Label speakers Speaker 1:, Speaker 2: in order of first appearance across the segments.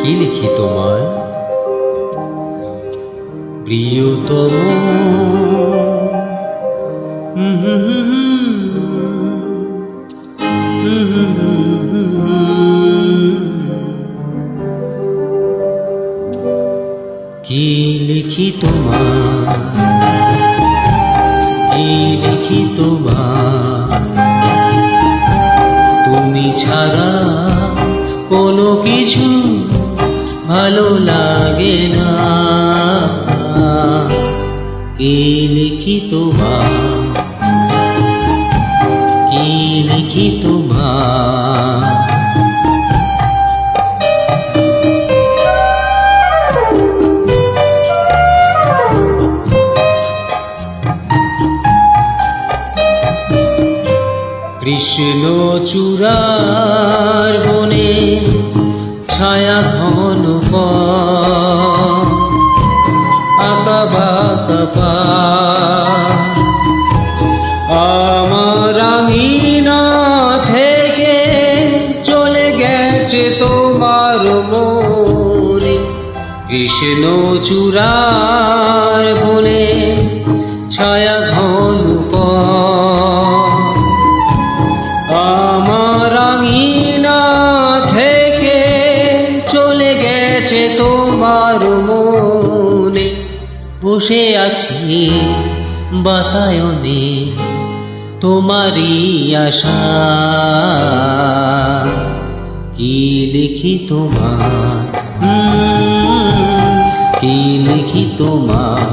Speaker 1: কি লিখি তোমায় প্রিয়তম? কি লিখি তোমায়, কি লিখি তোমায়, তুমি ছাড়া কোনো কিছু ভালো লাগে না। কি লিখি তোমায়, কি লিখি তোমায়, কৃষ্ণ চূড়ার বনে ছায়া ঘন আঁকা বাঁকা আমার আঙিনা থেকে চলে গেছে তোমার মনে। কৃষ্ণ চূড়ার বনে ছায়া ঘন আমার আঙিনা থেকে চলে গেছে তোমার মনে। বসে আছি বাতায়নে তোমারই আশা, কি লিখি তোমার, কি লিখি তোমার,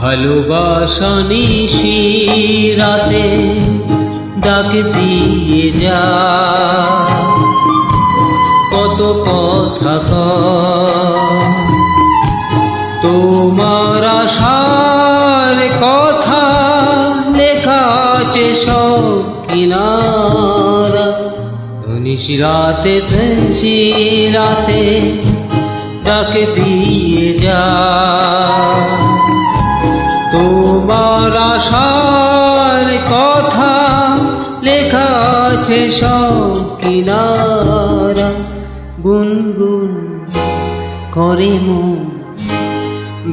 Speaker 1: ভালোবাসা নিশি রাতে ডাক দিয়ে যা, কত কথা তোমার আশার কথা লেখা আছে সব কিনারা। নিশি রাতে রাতে ডাক দিয়ে যা, তোমার আশার কথা লেখা আছে সব কিনারা। গুনগুন করে মন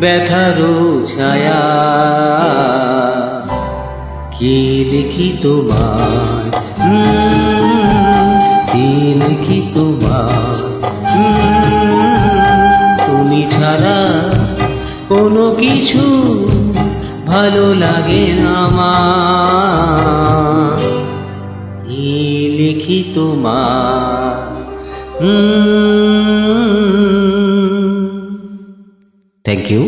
Speaker 1: ব্যথারও ছায়া, কি লিখি তোমার, কি লিখি তোমার, তুমি ছাড়া কোনো কিছু ভালো লাগে না আমার, কি লিখি তোমার। Thank you.